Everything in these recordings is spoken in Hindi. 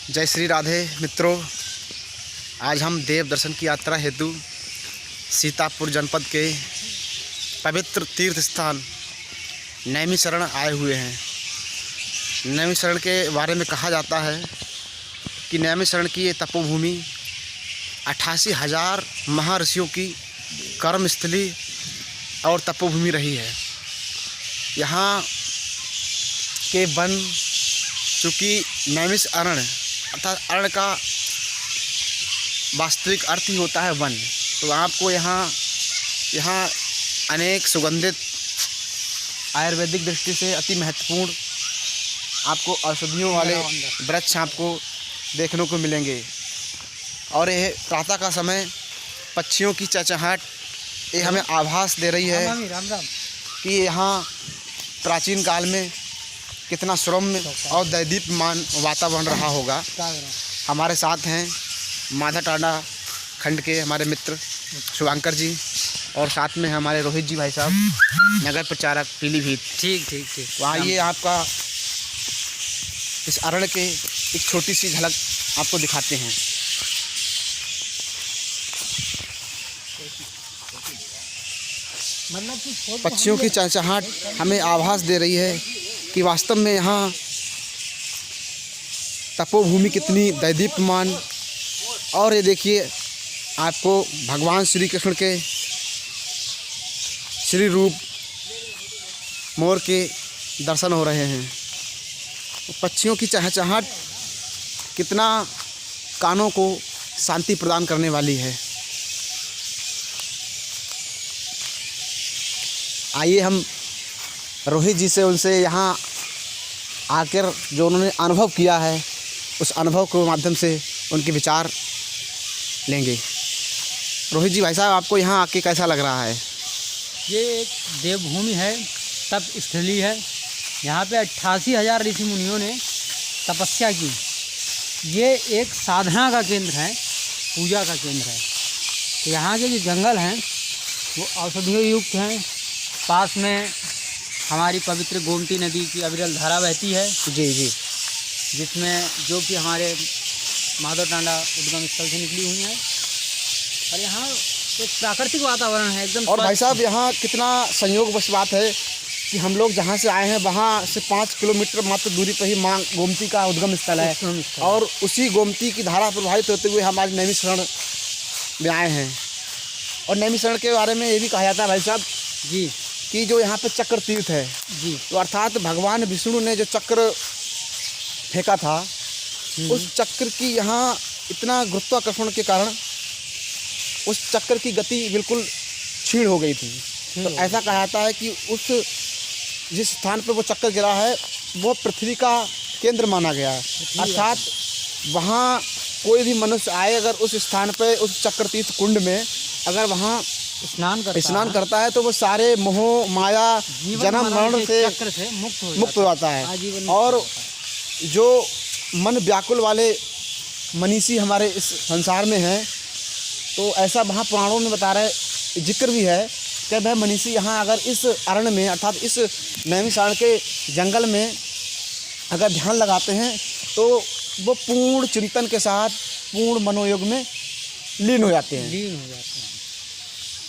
जय श्री राधे मित्रों, आज हम देव दर्शन की यात्रा हेतु सीतापुर जनपद के पवित्र तीर्थ स्थान नैमिषारण्य आए हुए हैं। नैमिषारण्य के बारे में कहा जाता है कि नैमिषारण्य की ये तपोभूमि 88,000 महर्षियों की कर्मस्थली और तपोभूमि रही है। यहाँ के वन, चूँकि नैमिषारण्य अर्थात अरण्य का वास्तविक अर्थ ही होता है वन, तो आपको यहाँ अनेक सुगंधित आयुर्वेदिक दृष्टि से अति महत्वपूर्ण आपको औषधियों वाले वृक्ष आपको देखने को मिलेंगे। और यह प्रातः का समय पक्षियों की चहचहाहट ये हमें आभास दे रही है कि यहाँ प्राचीन काल में कितना सौम्य और दैदीप्यमान वातावरण रहा होगा। हमारे साथ हैं माधाटांडा खंड के हमारे मित्र शुभांकर जी, और साथ में हमारे रोहित जी भाई साहब, नगर प्रचारक पीलीभीत। ठीक। तो आइए आपका इस अरण्य के एक छोटी सी झलक आपको दिखाते हैं। पक्षियों की चहचहाहट हमें आभास दे रही है कि वास्तव में यहाँ तपोभूमि कितनी दैदीप्यमान। और ये देखिए, आपको भगवान श्री कृष्ण के श्री रूप मोर के दर्शन हो रहे हैं। पक्षियों की चहचहाहट कितना कानों को शांति प्रदान करने वाली है। आइए हम रोहित जी से उनसे यहाँ आकर जो उन्होंने अनुभव किया है उस अनुभव के माध्यम से उनके विचार लेंगे। रोहित जी भाई साहब, आपको यहाँ आके कैसा लग रहा है? ये एक देवभूमि है, तप स्थली है। यहाँ पे 88,000 ऋषि मुनियों ने तपस्या की। ये एक साधना का केंद्र है, पूजा का केंद्र है। तो यहाँ के जो जंगल हैं वो औषधियों युक्त हैं। पास में हमारी पवित्र गोमती नदी की अविरल धारा बहती है जी, जिसमें जो कि हमारे माधवटांडा उद्गम स्थल से निकली हुई है। और यहाँ एक प्राकृतिक वातावरण है एकदम। और भाई साहब, यहाँ कितना संयोगवश बात है कि हम लोग जहाँ से आए हैं वहाँ से 5 किलोमीटर मात्र दूरी पर ही माँ गोमती का उद्गम स्थल है। और उसी गोमती की धारा प्रभावित होते हुए हम आज नैमिषारण्य में आए हैं। और नैमिषारण्य के बारे में ये भी कहा जाता है भाई साहब जी कि जो यहाँ पे चक्र तीर्थ है जी, तो अर्थात भगवान विष्णु ने जो चक्र फेंका था उस चक्र की यहाँ इतना गुरुत्वाकर्षण के कारण उस चक्र की गति बिल्कुल क्षीण हो गई थी। तो ऐसा कहा जाता है कि उस जिस स्थान पर वो चक्कर गिरा है वो पृथ्वी का केंद्र माना गया है। अर्थात वहाँ कोई भी मनुष्य आए अगर उस स्थान पर उस चक्र तीर्थ कुंड में अगर वहाँ स्नान करता है तो वो सारे मोह माया जन्म मरण से मुक्त हो जाता है। और जो मन व्याकुल वाले मनीषी हमारे इस संसार में हैं, तो ऐसा वहाँ पुराणों में बता रहे जिक्र भी है कि वह मनीषी यहाँ अगर इस अरण्य में अर्थात इस नैमिषारण्य के जंगल में अगर ध्यान लगाते हैं तो वो पूर्ण चिंतन के साथ पूर्ण मनोयोग में लीन हो जाते हैं।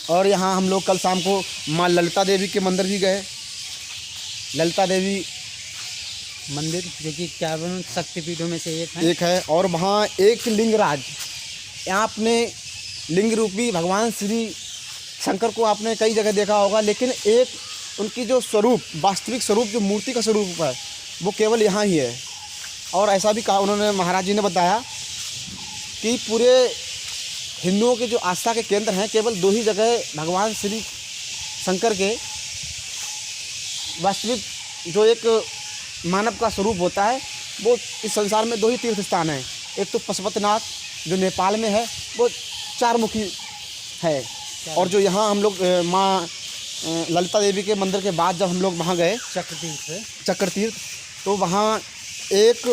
और यहाँ हम लोग कल शाम को माँ ललिता देवी के मंदिर भी गए। ललिता देवी मंदिर जो कि 51 शक्तिपीठों में से एक है। और वहाँ एक लिंगराज, यहाँ आपने लिंग रूपी भगवान श्री शंकर को आपने कई जगह देखा होगा, लेकिन एक उनकी जो स्वरूप, वास्तविक स्वरूप, जो मूर्ति का स्वरूप है वो केवल यहाँ ही है। और ऐसा भी कहा उन्होंने, महाराज जी ने बताया कि पूरे हिंदुओं के जो आस्था के केंद्र हैं केवल 2 ही जगह भगवान श्री शंकर के वास्तविक जो एक मानव का स्वरूप होता है वो इस संसार में 2 ही तीर्थ स्थान हैं। एक तो पशुपतिनाथ जो नेपाल में है, वो 4 मुखी है। और जो यहाँ हम लोग माँ ललिता देवी के मंदिर के बाद जब हम लोग वहाँ गए चक्र तीर्थ, तो वहाँ एक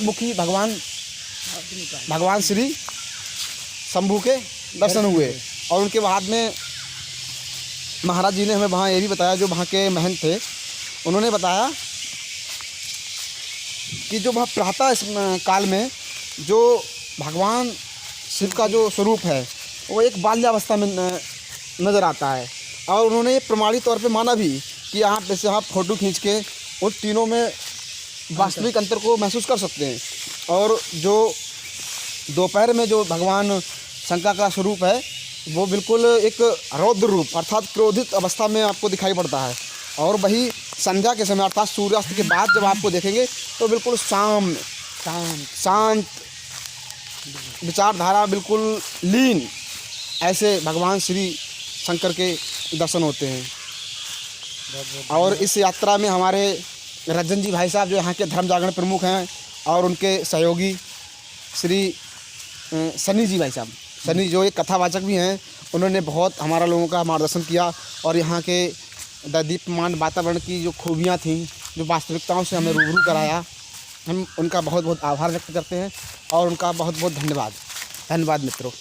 मुखी भगवान श्री शंभू के दर्शन हुए। और उनके बाद में महाराज जी ने हमें वहाँ ये भी बताया, जो वहाँ के महंत थे उन्होंने बताया कि जो वह प्रातः काल में जो भगवान शिव का जो स्वरूप है वो एक बाल्यावस्था में नज़र आता है। और उन्होंने ये प्रमाणित तौर पे माना भी कि आप जैसे आप फ़ोटो खींच के उन तीनों में वास्तविक अंतर को महसूस कर सकते हैं। और जो दोपहर में जो भगवान शंकर का स्वरूप है वो बिल्कुल एक रौद्र रूप अर्थात क्रोधित अवस्था में आपको दिखाई पड़ता है। और वही संध्या के समय अर्थात सूर्यास्त के बाद जब आपको देखेंगे तो बिल्कुल शांत विचारधारा, बिल्कुल लीन, ऐसे भगवान श्री शंकर के दर्शन होते हैं। और इस यात्रा में हमारे रंजन जी भाई साहब जो यहाँ के धर्म जागरण प्रमुख हैं और उनके सहयोगी श्री सनी जी भाई साहब, सनी जो एक कथावाचक भी हैं, उन्होंने बहुत हमारा लोगों का मार्गदर्शन किया और यहाँ के दीप्यमान वातावरण की जो खूबियाँ थीं, जो वास्तविकताओं से हमें रूबरू कराया, हम उनका बहुत बहुत आभार व्यक्त करते हैं और उनका बहुत बहुत धन्यवाद मित्रों।